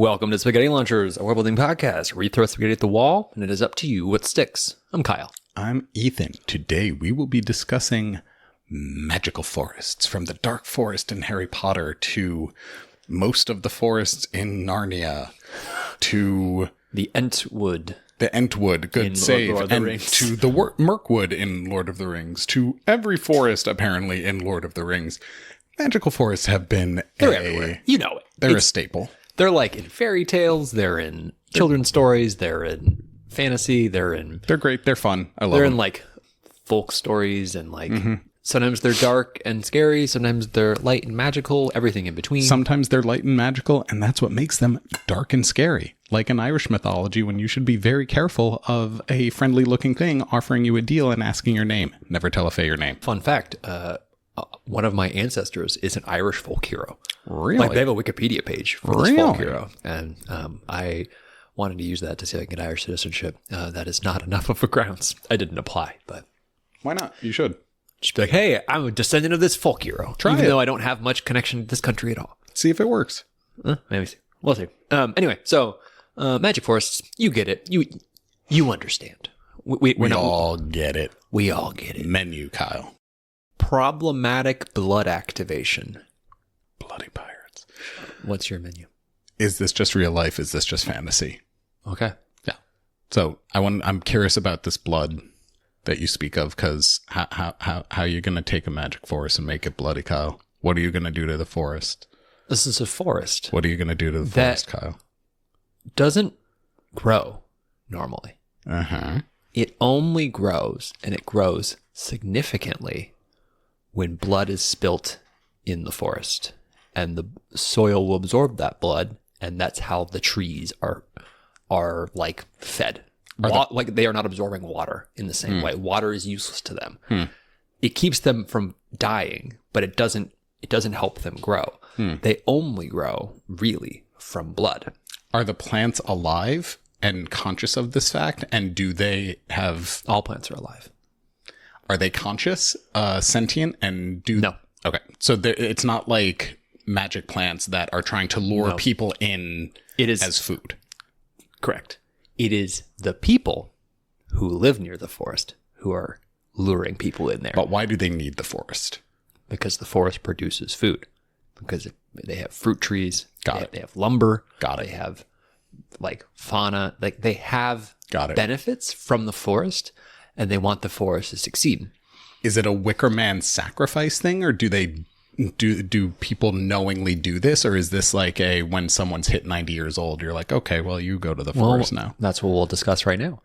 Welcome to Spaghetti Launchers, a world-building podcast where you throw spaghetti at the wall and it is up to you what sticks. I'm Kyle. I'm Ethan. Today we will be discussing magical forests, from the dark forest in Harry Potter to most of the forests in Narnia to The Entwood. The Entwood, good in save, Lord of the and Rings. to the Mirkwood in Lord of the Rings, to every forest apparently in Lord of the Rings. Magical forests have been They're everywhere. You know it. They're a staple. They're like in fairy tales, they're in children's stories, they're in fantasy, they're great. They're fun. I love they're them. in like folk stories and like sometimes they're dark and scary, sometimes they're light and magical, everything in between. Sometimes they're light and magical, and that's what makes them dark and scary. Like in Irish mythology, when you should be very careful of a friendly-looking thing offering you a deal and asking your name. Never tell a fae your name. Fun fact, one of my ancestors is an Irish folk hero. Really? Like they have a Wikipedia page for this Really? folk hero. And I wanted to use that to see if I can get Irish citizenship. That is not enough of a grounds. I didn't apply, but Why not? You should. just be like, hey, I'm a descendant of this folk hero. Try even it. though I don't have much connection to this country at all. See if it works. Maybe see. We'll see. Anyway, so magic forests, you get it. You understand. We all get it. We all get it. Menu, Kyle. Problematic blood activation. Bloody pirates. What's your menu? Is this just real life? Is this just fantasy? Okay. Yeah. So I'm curious about this blood that you speak of, because how are you going to take a magic forest and make it bloody, Kyle? What are you going to do to the forest? This is a forest. What are you going to do to the forest, Kyle? Doesn't grow normally. Uh-huh. It only grows, and it grows significantly when blood is spilt in the forest, and the soil will absorb that blood, and that's how the trees are like fed. Like they are not absorbing water in the same way. Water is useless to them. It keeps them from dying, but it doesn't help them grow. They only grow really from blood. Are the plants alive and conscious of this fact? And do they have... All plants are alive. Are they conscious, sentient, and do... No. Okay. So it's not like magic plants that are trying to lure people in as food. Correct. It is the people who live near the forest who are luring people in there. But why do they need the forest? Because the forest produces food. Because they have fruit trees. Got it. They have lumber. Got it. They have like fauna. Like they have Got it. benefits from the forest, and they want the forest to succeed. Is it a Wicker Man sacrifice thing, or do they do people knowingly do this, or is this like when someone's hit 90 years old, you're like, okay, well, you go to the forest now? That's what we'll discuss right now.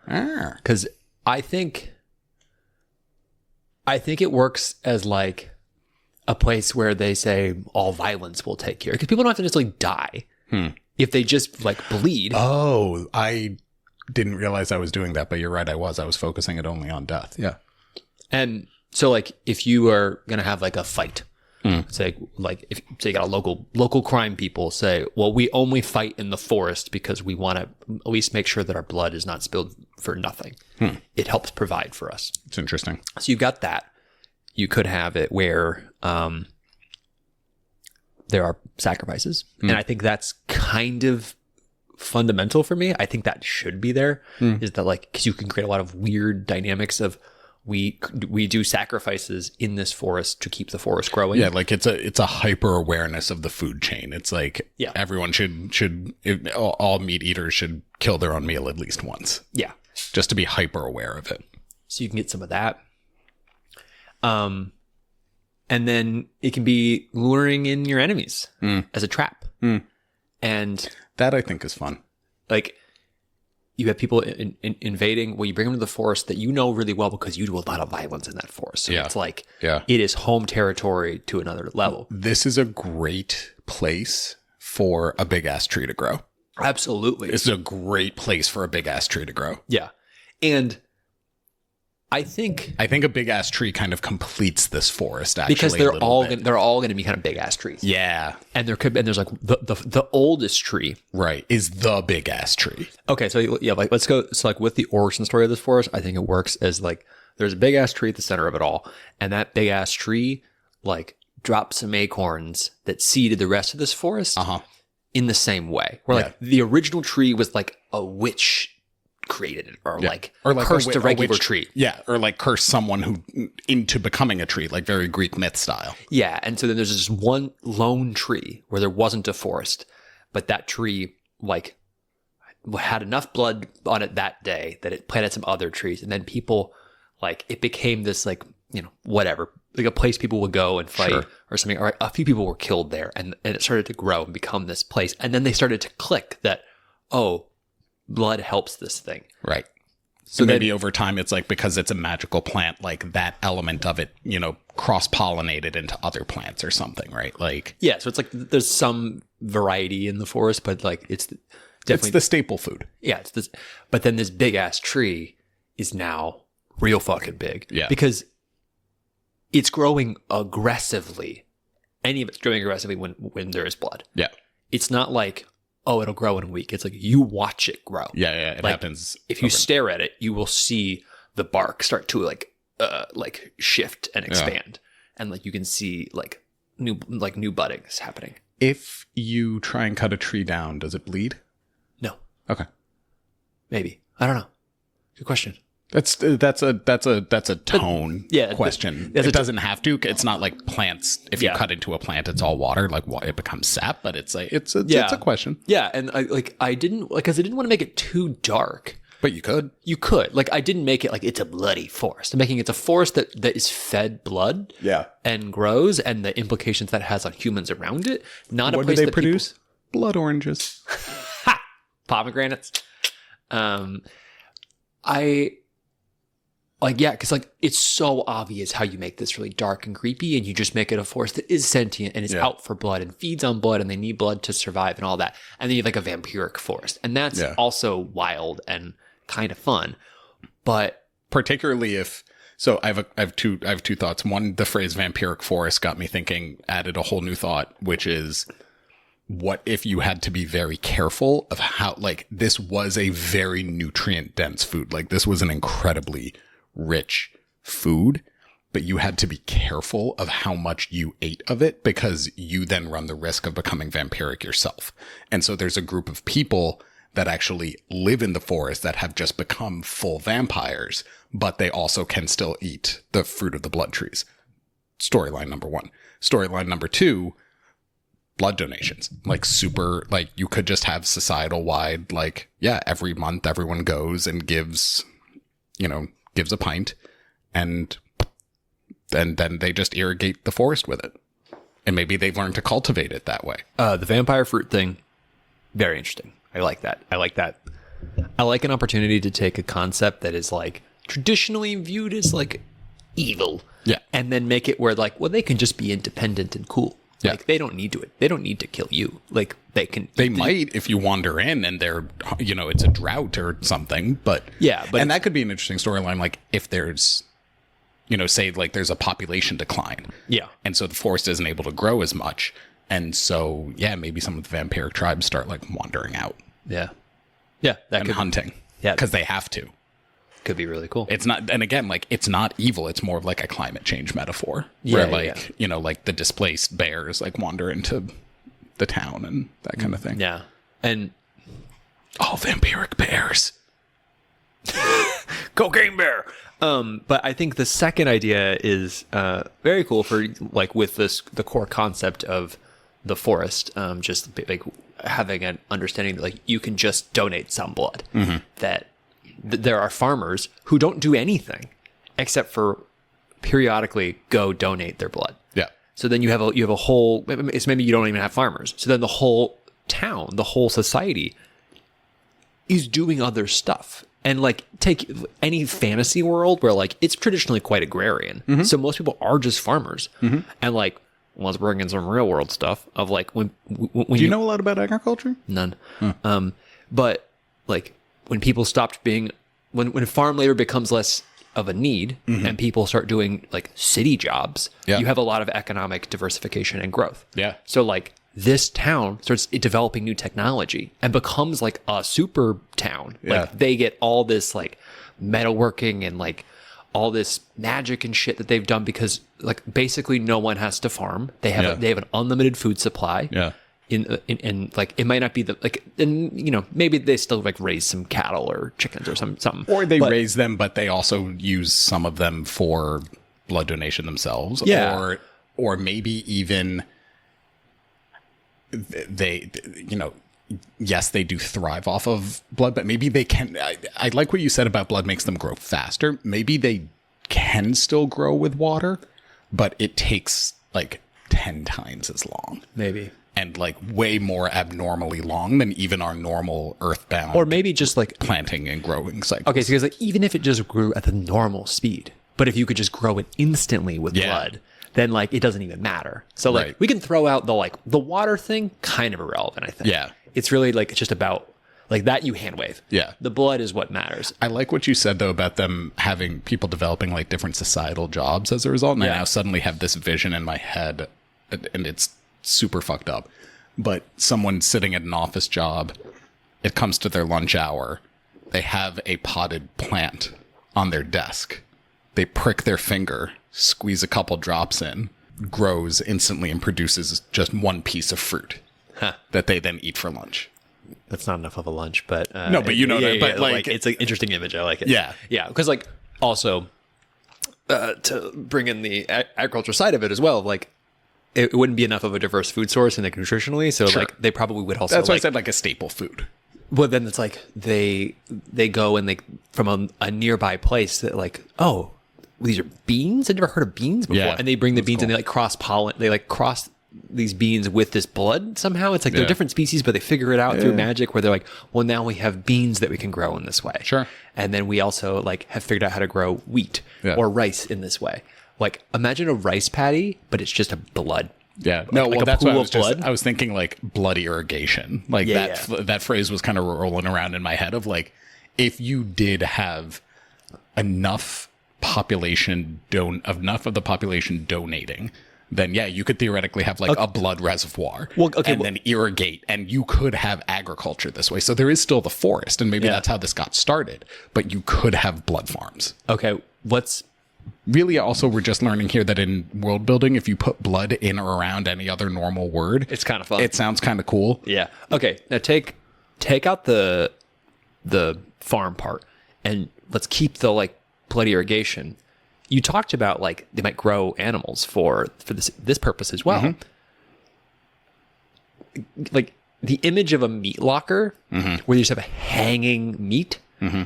Because I think it works as like a place where they say all violence will take care. Because people don't have to necessarily die if they just like bleed. Oh, I didn't realize I was doing that, but you're right. I was focusing it only on death. Yeah. And so like if you are going to have like a fight, say if you got a local crime people say, well, we only fight in the forest because we want to at least make sure that our blood is not spilled for nothing. It helps provide for us. It's interesting. So you've got that. You could have it where there are sacrifices. And I think that's kind of fundamental for me. I think that should be there. Is that like, because you can create a lot of weird dynamics of we do sacrifices in this forest to keep the forest growing. Yeah, like it's a hyper awareness of the food chain. It's like everyone all meat eaters should kill their own meal at least once. Yeah. Just to be hyper aware of it. So you can get some of that. And then it can be luring in your enemies as a trap. And that I think is fun. Like you have people invading. Well, you bring them to the forest that you know really well because you do a lot of violence in that forest. So it's like it is home territory to another level. This is a great place for a big ass tree to grow. Absolutely. This is a great place for a big ass tree to grow. Yeah. And I think a big ass tree kind of completes this forest actually, because they're all going to be kind of big ask trees. Yeah, and there's like the oldest tree, right, is the big ass tree. Okay, so yeah, like let's go. So like with the origin story of this forest, I think it works as like there's a big ass tree at the center of it all, and that big ass tree like dropped some acorns that seeded the rest of this forest in the same way. Where like the original tree was like a witch created it, or like cursed a regular tree. Yeah, or like cursed someone who into becoming a tree, like very Greek myth style. Yeah, and so then there's this one lone tree where there wasn't a forest, but that tree like had enough blood on it that day that it planted some other trees, and then people like it became this like, you know, whatever, like a place people would go and fight or something. Or a few people were killed there, and it started to grow and become this place, and then they started to click that, oh, blood helps this thing. Right. So maybe over time, it's like, because it's a magical plant, like that element of it, you know, cross-pollinated into other plants or something, right? Like, yeah. So it's like there's some variety in the forest, but like it's definitely the staple food. Yeah. It's this, but then this big ass tree is now real fucking big. Yeah. Because it's growing aggressively. Any of it's growing aggressively when there is blood. Yeah. It's not like, oh, it'll grow in a week. It's like you watch it grow. Yeah, it like, happens. If you stare at it, you will see the bark start to like shift and expand, and like you can see like new buddings happening. If you try and cut a tree down, does it bleed? No. Okay. Maybe. I don't know. Good question. That's a tone question. It doesn't have to. It's not like plants. If you cut into a plant, it's all water. Like it becomes sap. But it's a question. Yeah, and I didn't want to make it too dark. But you could. You could. Like I didn't make it like it's a bloody forest. I'm making it's a forest that is fed blood. Yeah. And grows, and the implications that has on humans around it. Not a place what do they that produce? Blood oranges. Ha! Pomegranates. Because like it's so obvious how you make this really dark and creepy, and you just make it a forest that is sentient and is out for blood and feeds on blood, and they need blood to survive and all that. And then you have like a vampiric forest, and that's also wild and kind of fun. But particularly if so, I have two thoughts. One, the phrase vampiric forest got me thinking, added a whole new thought, which is, what if you had to be very careful of how, like, this was a very nutrient dense food. Like, this was an incredibly rich food, but you had to be careful of how much you ate of it, because you then run the risk of becoming vampiric yourself. And so there's a group of people that actually live in the forest that have just become full vampires, but they also can still eat the fruit of the blood trees. Storyline number one. Storyline number two, blood donations. Like super, like you could just have societal wide, like, yeah, every month everyone goes and gives a pint, and then they just irrigate the forest with it. And maybe they've learned to cultivate it that way. The vampire fruit thing, very interesting. I like that. I like an opportunity to take a concept that is like traditionally viewed as like evil. Yeah. And then make it where like, well, they can just be independent and cool. Yeah. Like they don't need to kill you. Like they might if you wander in and they're, it's a drought or something, but and that could be an interesting storyline. Like if there's, say like there's a population decline. Yeah. And so the forest isn't able to grow as much. And so, maybe some of the vampiric tribes start like wandering out. Yeah. Yeah. And hunting. Yeah. Because they have to. Could be really cool. It's not, and again, like it's not evil. It's more of like a climate change metaphor where like the displaced bears like wander into the town and that kind of thing. Yeah. And all vampiric bears. Cocaine bear. But I think the second idea is very cool for like with the core concept of the forest, just like having an understanding that like you can just donate some blood. Mm-hmm. That there are farmers who don't do anything except for periodically go donate their blood. Yeah. So then you have a whole. It's maybe you don't even have farmers. So then the whole town, the whole society, is doing other stuff. And like take any fantasy world where like it's traditionally quite agrarian. Mm-hmm. So most people are just farmers. Mm-hmm. And like let's bring in some real world stuff of like when do you know a lot about agriculture? None. But like when people stopped being when farm labor becomes less of a need and people start doing like city jobs, you have a lot of economic diversification and growth. Yeah. So like this town starts developing new technology and becomes like a super town. Yeah. Like they get all this like metalworking and like all this magic and shit that they've done because like basically no one has to farm. They have they have an unlimited food supply. Yeah. in like, it might not be the, like, and you know, maybe they still like raise some cattle or chickens or something. Or they raise them, but they also use some of them for blood donation themselves. Yeah. Or maybe even they, you know, yes, they do thrive off of blood, but maybe they can. I like what you said about blood makes them grow faster. Maybe they can still grow with water, but it takes like 10 times as long. Maybe. And like way more abnormally long than even our normal earthbound. Or maybe just like planting and growing cycles. Okay, so because like, even if it just grew at the normal speed, but if you could just grow it instantly with blood, then like it doesn't even matter. So like we can throw out the water thing, kind of irrelevant, I think. Yeah. It's really like it's just about like that you hand wave. Yeah. The blood is what matters. I like what you said though about them having people developing like different societal jobs as a result. And I now suddenly have this vision in my head, and it's super fucked up. But someone sitting at an office job, it comes to their lunch hour, they have a potted plant on their desk. They prick their finger, squeeze a couple drops in, grows instantly and produces just one piece of fruit that they then eat for lunch. That's not enough of a lunch, but no, but you know, but like it's an interesting image. I like it. Yeah, yeah, because like also to bring in the agriculture side of it as well, like it wouldn't be enough of a diverse food source and like nutritionally, so like they probably would also. That's why I said like a staple food. Well, then it's like they go and they from a nearby place that like, oh, these are beans. I've never heard of beans before, and they bring the beans and they like cross pollen. They like cross these beans with this blood somehow. It's like they're different species, but they figure it out through magic where they're like, well, now we have beans that we can grow in this way. Sure. And then we also like have figured out how to grow wheat or rice in this way. Like imagine a rice paddy, but it's just a blood. Yeah. Like, No, like well, a that's pool what of blood. I was thinking like blood irrigation. Like that phrase was kind of rolling around in my head of like, if you did have enough of the population donating, then you could theoretically have like a blood reservoir then irrigate, and you could have agriculture this way. So there is still the forest, and maybe that's how this got started, but you could have blood farms. Okay. Really, also, we're just learning here that in world building, if you put blood in or around any other normal word, it's kind of fun. It sounds kind of cool. Yeah. Okay. Now take out the farm part, and let's keep the like blood irrigation. You talked about like they might grow animals for this purpose as well. Mm-hmm. Like the image of a meat locker where you just have a hanging meat. Mm-hmm.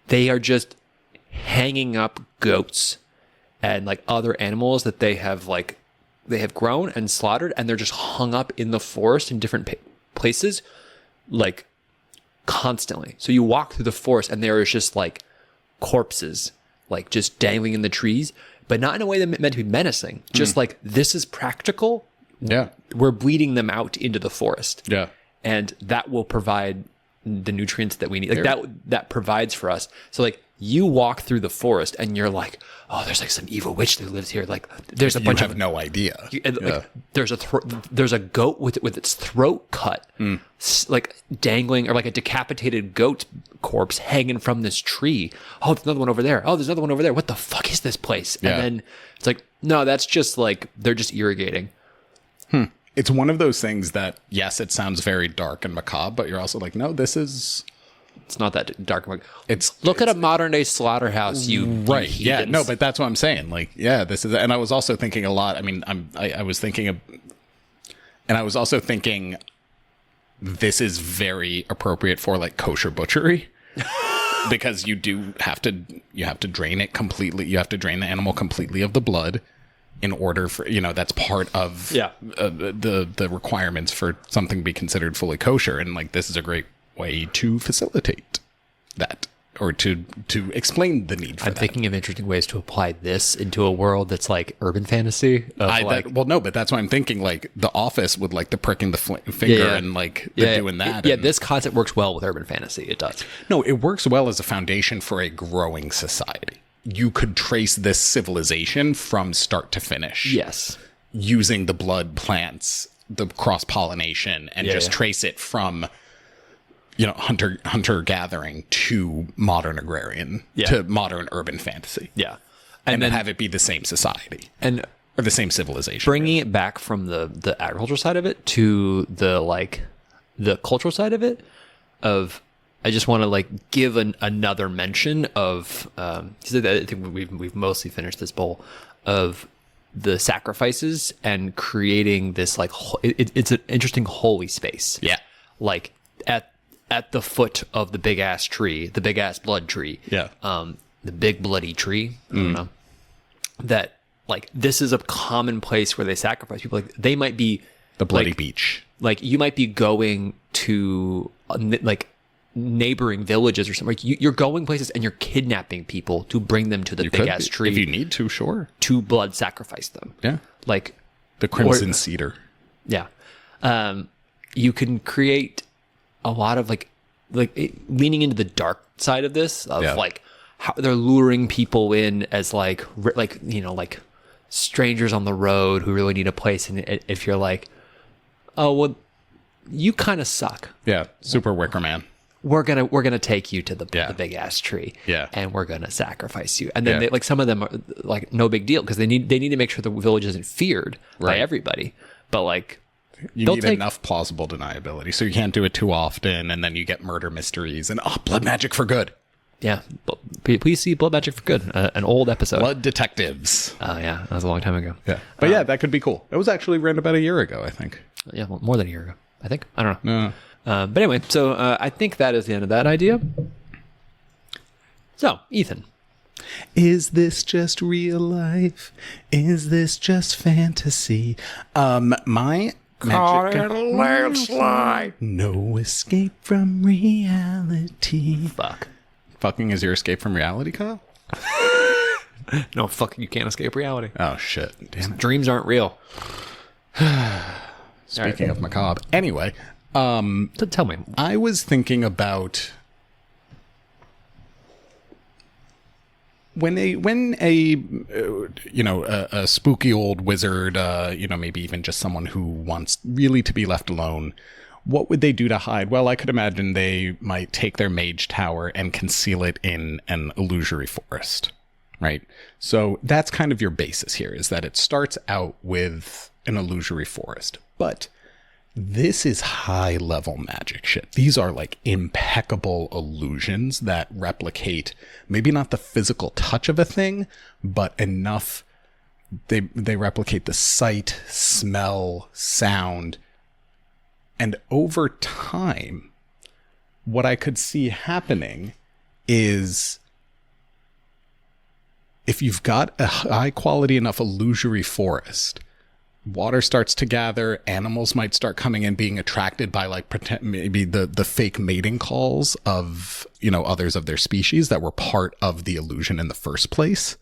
They are just hanging up goats and like other animals that they have grown and slaughtered, and they're just hung up in the forest in different places, like constantly. So you walk through the forest and there is just like corpses, like just dangling in the trees, but not in a way that's meant to be menacing. Just like, this is practical. Yeah. We're bleeding them out into the forest. Yeah. And that will provide the nutrients that we need. Like that provides for us. So like you walk through the forest and you're like, oh, there's like some evil witch that lives here. Like there's a bunch of no idea. Like, there's a goat with its throat cut, like dangling, or like a decapitated goat corpse hanging from this tree. Oh, there's another one over there. Oh, there's another one over there. What the fuck is this place? And then it's like, no, that's just like they're just irrigating. It's one of those things that, yes, it sounds very dark and macabre, but you're also like, no, it's not that dark. Look at a modern day slaughterhouse, you right. You yeah, no, but that's what I'm saying. Like, this is, and I was also thinking a lot. I mean, I was thinking this is very appropriate for like kosher butchery. Because you have to drain it completely. You have to drain the animal completely of the blood in order for, that's part of the requirements for something to be considered fully kosher. And like, this is a great way to facilitate that, or to explain the need for that. I'm thinking of interesting ways to apply this into a world that's like urban fantasy. No, but that's why I'm thinking like The Office with like the pricking the finger and like doing that. Yeah, this concept works well with urban fantasy. It does. No, it works well as a foundation for a growing society. You could trace this civilization from start to finish. Yes. Using the blood plants, the cross-pollination, and trace it from, hunter-gathering to modern agrarian, to modern urban fantasy. Yeah. And then have it be the same society. And or the same civilization. bringing it back from the agricultural side of it to the cultural side of it, I just want to like give another mention of, I think we've mostly finished this bowl of the sacrifices and creating this like, it's an interesting holy space. Yeah. Like at the foot of the big ass tree, the big ass blood tree. Yeah. The big bloody tree. I don't know. That like, this is a common place where they sacrifice people. Like they might be The bloody like, beach. Like you might be going to like neighboring villages or something. Like you're going places and you're kidnapping people to bring them to the big ass tree. If you need to, sure. To blood sacrifice them. Yeah. Like the crimson cedar. Yeah. You can create a lot of like leaning into the dark side of this of like how they're luring people in as like strangers on the road who really need a place. And if you're like, oh, well, you kind of suck. Yeah. Super Wicker Man. We're gonna take you to the big ass tree, and we're gonna sacrifice you. And then they, like some of them are like no big deal because they need to make sure the village isn't feared by everybody. But like you need enough plausible deniability, so you can't do it too often, and then you get murder mysteries and blood magic for good. Yeah, please see Blood Magic for Good, an old episode. Blood Detectives. Oh yeah, that was a long time ago. Yeah, but that could be cool. It was actually around about a year ago, I think. Yeah, well, more than a year ago, I think. I don't know. No. But anyway, so I think that is the end of that idea. So, Ethan. Is this just real life? Is this just fantasy? My Caught magic... in a landslide. No escape from reality. Fuck. Fucking is your escape from reality, Kyle? No, fuck, you can't escape reality. Oh, shit. Damn it. Dreams aren't real. Speaking of macabre. Anyway... So tell me. I was thinking about when a spooky old wizard, maybe even just someone who wants really to be left alone, what would they do to hide? Well, I could imagine they might take their mage tower and conceal it in an illusory forest, right? So that's kind of your basis here, is that it starts out with an illusory forest, but this is high level magic shit. These are like impeccable illusions that replicate maybe not the physical touch of a thing, but enough. They replicate the sight, smell, sound. And over time, what I could see happening is if you've got a high quality enough illusory forest, water starts to gather, animals might start coming in, being attracted by like maybe the fake mating calls of, others of their species that were part of the illusion in the first place.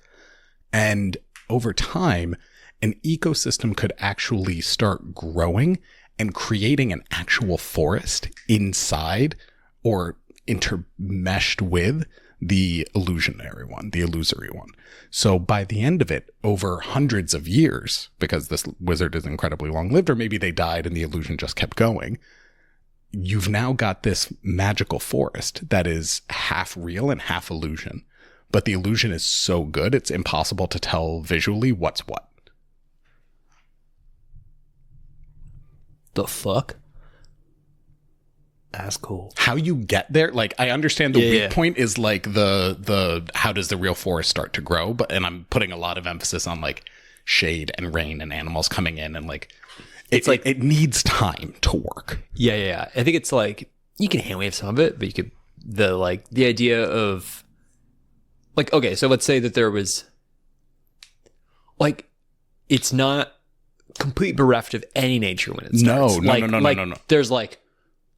And over time, an ecosystem could actually start growing and creating an actual forest inside or intermeshed with the illusory one. So by the end of it, over hundreds of years, because this wizard is incredibly long-lived, or maybe they died and the illusion just kept going, you've now got this magical forest that is half real and half illusion. But the illusion is so good, it's impossible to tell visually what's what. The fuck? That's cool. How you get there, like I understand the weak point is like the how does the real forest start to grow, and I'm putting a lot of emphasis on like shade and rain and animals coming in, and like it's like it needs time to work. Yeah. I think it's like you can handwave some of it, but you could the idea of like, okay, so let's say that there was like it's not complete bereft of any nature when it starts. No. There's like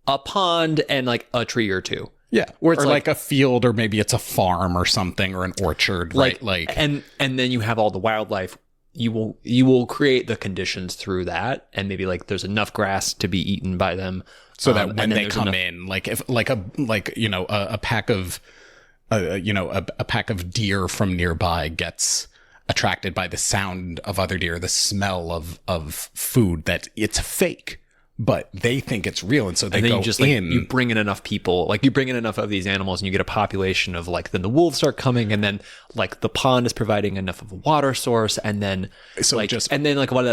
a pond and like a tree or two. Yeah. Or it's like a field, or maybe it's a farm or something, or an orchard. Right. And then you have all the wildlife. You will create the conditions through that. And maybe like there's enough grass to be eaten by them. So that when they come in, like if a pack of, a pack of deer from nearby gets attracted by the sound of other deer, the smell of food, that it's fake. but they think it's real, and so they And then go you just like in. you bring in enough people, like you bring in enough of these animals, and you get a population of like then the wolves start coming, and then like the pond is providing enough of a water source, and then So like just- and then like what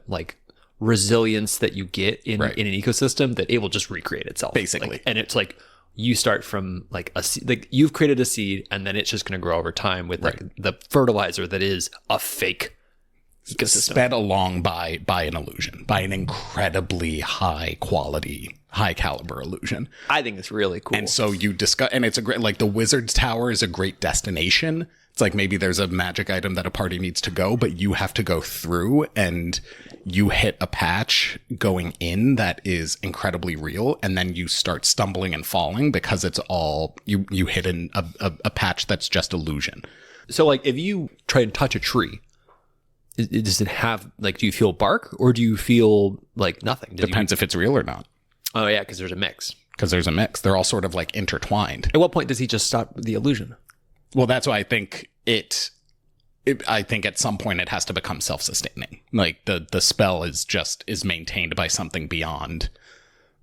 like resilience that you get in Right. in an ecosystem that it will just recreate itself Basically. Like, and it's like you start from like a seed, like you've created a seed, and then it's just going to grow over time with like the fertilizer that is a fake ecosystem. sped along by an illusion, by an incredibly high quality, high caliber illusion. I think it's really cool. And so you discuss, and it's a great, like the Wizard's Tower is a great destination. It's like maybe there's a magic item that a party needs to go, but you have to go through, and you hit a patch going in that is incredibly real, and then you start stumbling and falling because it's all you hit in a patch that's just illusion. So like if you try and touch a tree, does it have like, do you feel bark or do you feel like nothing? Depends if it's real or not, Oh yeah, because there's a mix. because there's a mix. They're all sort of like intertwined. At what point does he just stop the illusion? Well, that's why I think I think at some point it has to become self-sustaining. Like the spell is maintained by something beyond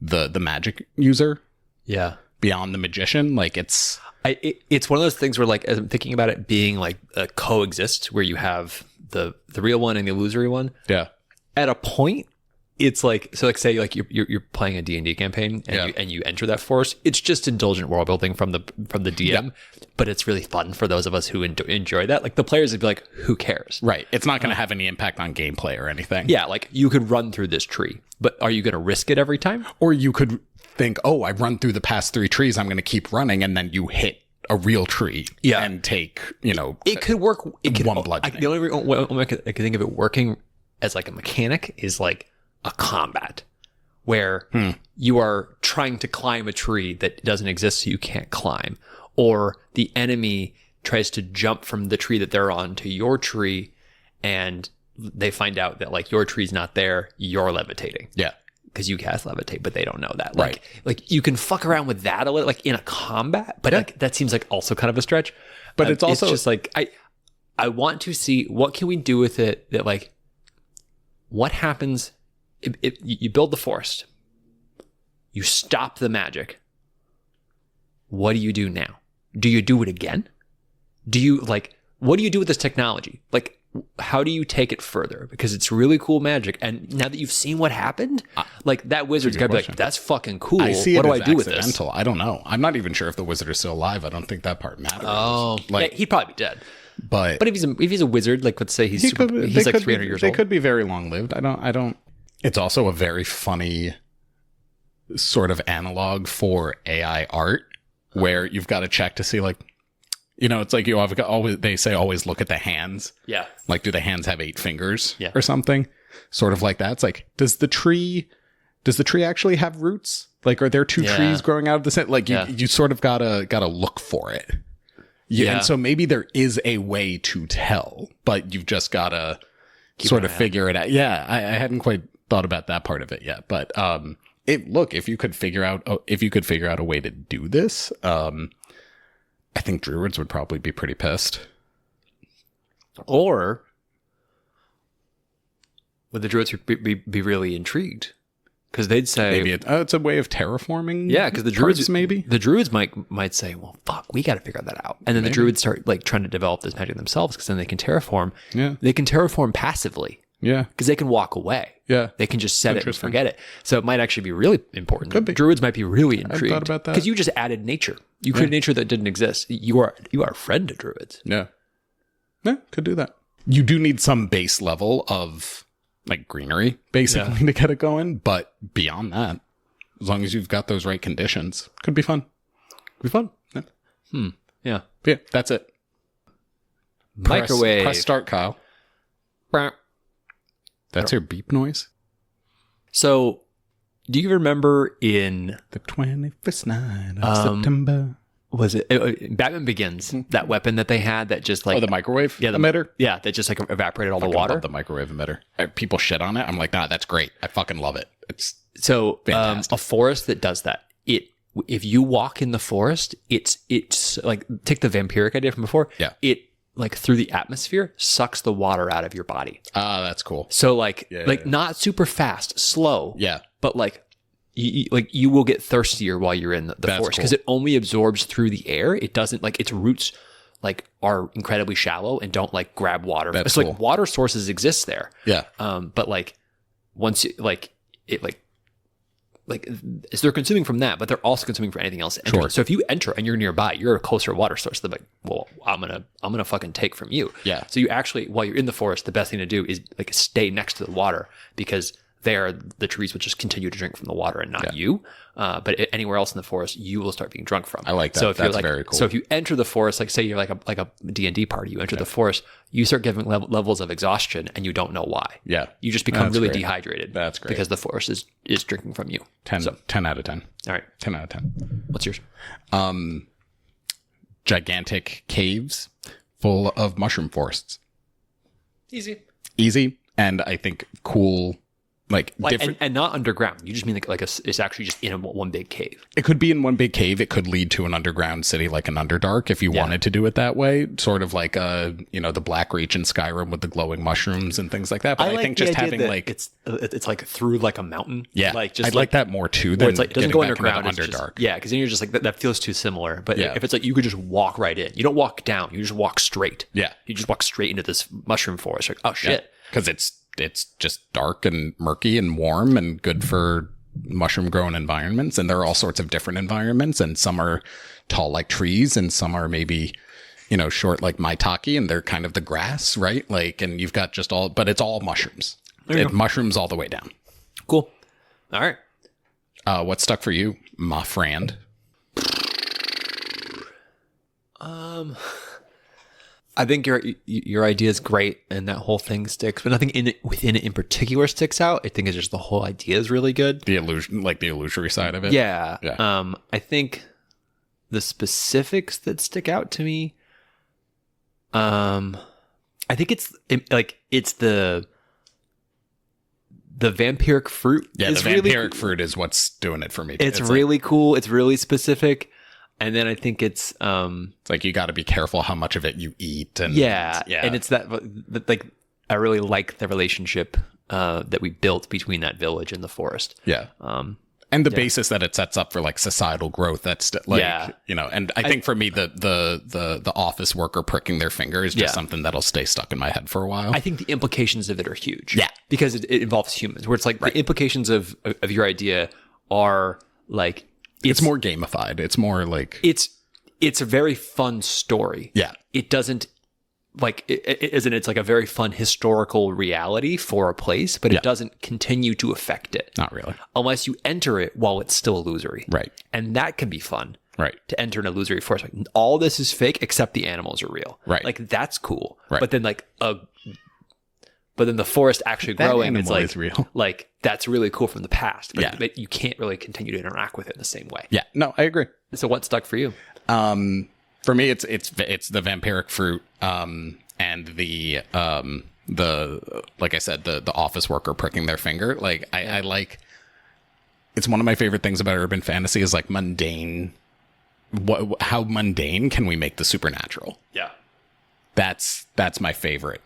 the magic user, Yeah. beyond the magician. Like it's It's one of those things where like, as I'm thinking about it being like a coexist where you have the real one and the illusory one. yeah. At a point, it's like, so like say like you're playing a D&D campaign and, Yeah. you enter that forest. It's just indulgent world building from the DM, but it's really fun for those of us who enjoy that. Like the players would be like, who cares? Right. It's not going to have any impact on gameplay or anything. Yeah, like you could run through this tree, but are you going to risk it every time? Or you could think, oh, I've run through the past 3 trees, I'm going to keep running, and then you hit a real tree and take, It could work. It could, one bludgeoning. The only way I could think of it working as like a mechanic is like a combat where you are trying to climb a tree that doesn't exist, so you can't climb, or the enemy tries to jump from the tree that they're on to your tree, and they find out that like your tree's not there, you're levitating. Yeah. Because you cast levitate, but they don't know that. Like you can fuck around with that a little, like in a combat, but like that seems like also kind of a stretch. But it's also just like I want to see what can we do with it that like what happens if you build the forest, you stop the magic. What do you do now? Do you do it again? Do you like what do you do with this technology? Like how do you take it further? Because it's really cool magic. And now that you've seen what happened, like that wizard's got to be like, that's fucking cool. I see what it do as I do with this? accidental. I don't know. I'm not even sure if the wizard is still alive. I don't think that part matters. Oh, like yeah, he'd probably be dead. but If he's a wizard, like let's say he's like 300 years they old. could be very long lived. I don't. It's also a very funny sort of analog for AI art, where you've got to check to see like, it's like they say always look at the hands. Yeah. Like, do the hands have 8 fingers Yeah. or something? Sort of like that. It's like, does the tree actually have roots? Like, are there 2 trees growing out of the center? Like, you sort of gotta look for it. Yeah. And so maybe there is a way to tell, but you've just gotta sort of figure it out. Yeah. I hadn't quite thought about that part of it yet, but if you could figure out a way to do this, I think druids would probably be pretty pissed. Or would the druids be really intrigued? Because they'd say Maybe it's a way of terraforming. yeah, because the druids maybe the druids might say, well, fuck, we got to figure that out, and then the druids start like trying to develop this magic themselves, because then they can terraform. Yeah. They can terraform passively Yeah. because they can walk away. Yeah. They can just set it and Interesting. forget it. So it might actually be really important. Could be. Druids might be really intrigued. thought about that. Because you just added nature. You created nature that didn't exist. You are a friend to druids. Yeah. Yeah, could do that. You do need some base level of like greenery, basically, to get it going. But beyond that, as long as you've got those right conditions, could be fun. Could be fun. Yeah. Yeah. But yeah, that's it. Microwave. Press start, Kyle. That's your beep noise? So, do you remember in The 21st night of September. was it Batman Begins, that weapon that they had that just like Oh, the microwave the emitter? Yeah, that just like evaporated all the I water. love the microwave emitter. People shit on it. I'm like, nah, that's great. I fucking love it. It's So Fantastic. a forest that does that, if you walk in the forest, it's like, take the vampiric idea from before. Yeah. It like through the atmosphere sucks the water out of your body. Ah, that's cool. So like not super fast, slow. Yeah. But like you will get thirstier while you're in the forest because it only absorbs through the air. It doesn't like its roots like are incredibly shallow and don't like grab water. That's so cool. like water sources exist there. Yeah. But like once you, like it like so they're consuming from that, but they're also consuming from anything else. Sure. So if you enter and you're nearby, you're a closer water source. They're like, well, I'm gonna fucking take from you. Yeah. So you actually, while you're in the forest, the best thing to do is like stay next to the water because there the trees would just continue to drink from the water and not you. But anywhere else in the forest, you will start being drunk from. I like that. So if That's you're like, very cool. So if you enter the forest, like say you're like a D&D party, you enter the forest, you start getting levels of exhaustion and you don't know why. Yeah. You just become That's really great. dehydrated. That's great. Because the forest is drinking from you. 10 out of 10. All right. 10 out of 10. What's yours? Gigantic caves full of mushroom forests. Easy. And I think cool, like different. And not underground. You just mean like it's actually just in one big cave. It could be in one big cave. It could lead to an underground city, like an Underdark, if you wanted to do it that way. Sort of like the Black Reach in Skyrim with the glowing mushrooms and things like that. But I think just having like it's like through like a mountain. Yeah, like just I'd like that more too. Than it's like it doesn't go getting back underground. into It's Underdark. just, because then you're just like that feels too similar. But if it's like you could just walk right in, you don't walk down. You just walk straight. Yeah, you just walk straight into this mushroom forest. Like, oh shit, because it's just dark and murky and warm and good for mushroom grown environments. And there are all sorts of different environments, and some are tall like trees and some are maybe, short like maitake, and they're kind of the grass, right? Like, and you've got but it's all mushrooms. Mushrooms all the way down. Cool. All right. What stuck for you, my friend? I think your idea is great, and that whole thing sticks. But nothing within it in particular sticks out. I think it's just the whole idea is really good. The illusory side of it. Yeah. Yeah. I think the specifics that stick out to me. I think it's the vampiric fruit. Yeah, the vampiric fruit is what's doing it for me. It's really cool. It's really specific. And then I think it's like you got to be careful how much of it you eat, and and it's that like I really like the relationship that we built between that village and the forest. Yeah, and the basis that it sets up for like societal growth. That's like and I think for me the office worker pricking their finger is just something that'll stay stuck in my head for a while. I think the implications of it are huge. Yeah, because it involves humans. Where it's like the implications of your idea are like. It's more gamified. It's more like it's a very fun story. Yeah. It doesn't like it's like a very fun historical reality for a place, but it doesn't continue to affect it. Not really. Unless you enter it while it's still illusory. Right. And that can be fun. Right. To enter an illusory forest. Like, all this is fake except the animals are real. Right. Like that's cool. Right. But then the forest actually growing is like real. Like that's really cool from the past. But, Yeah. but you can't really continue to interact with it in the same way. Yeah. No, I agree. So what stuck for you? For me, it's the vampiric fruit, and the like I said, the office worker pricking their finger. Like I like. It's one of my favorite things about urban fantasy is like mundane. How mundane can we make the supernatural? Yeah. That's my favorite.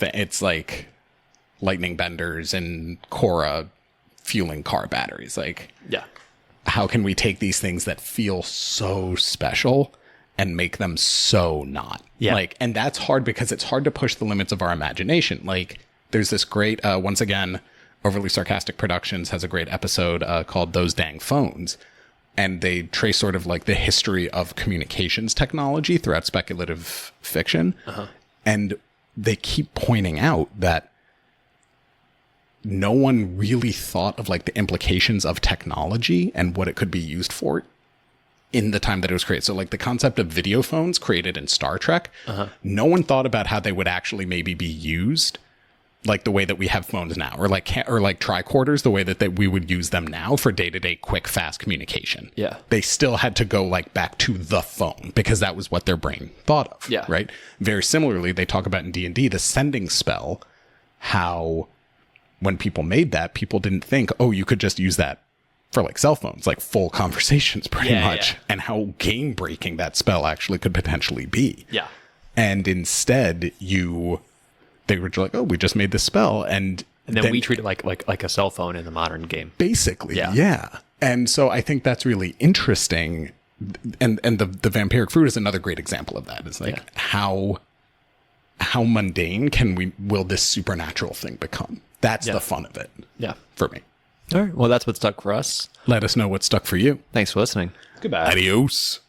It's like lightning benders and Korra fueling car batteries. Like, how can we take these things that feel so special and make them so not? Yeah. Like, and that's hard because it's hard to push the limits of our imagination. Like, there's this great, once again, Overly Sarcastic Productions has a great episode called Those Dang Phones. And they trace sort of like the history of communications technology throughout speculative fiction. And they keep pointing out that no one really thought of like the implications of technology and what it could be used for in the time that it was created. So like the concept of video phones created in Star Trek, no one thought about how they would actually maybe be used like the way that we have phones now, or like tricorders, the way that we would use them now for day-to-day quick, fast communication. Yeah. They still had to go like back to the phone because that was what their brain thought of. Yeah. Right. Very similarly, they talk about in D&D, the sending spell, how when people made that, people didn't think, oh, you could just use that for like cell phones, like full conversations pretty much, and how game breaking that spell actually could potentially be. Yeah. And instead they were like, oh, we just made this spell. And then we treat it like a cell phone in the modern game. Basically, yeah. And so I think that's really interesting. And the vampiric fruit is another great example of that. It's like how mundane will this supernatural thing become? That's the fun of it. Yeah. For me. All right. Well, that's what stuck for us. Let us know what stuck for you. Thanks for listening. Goodbye. Adios.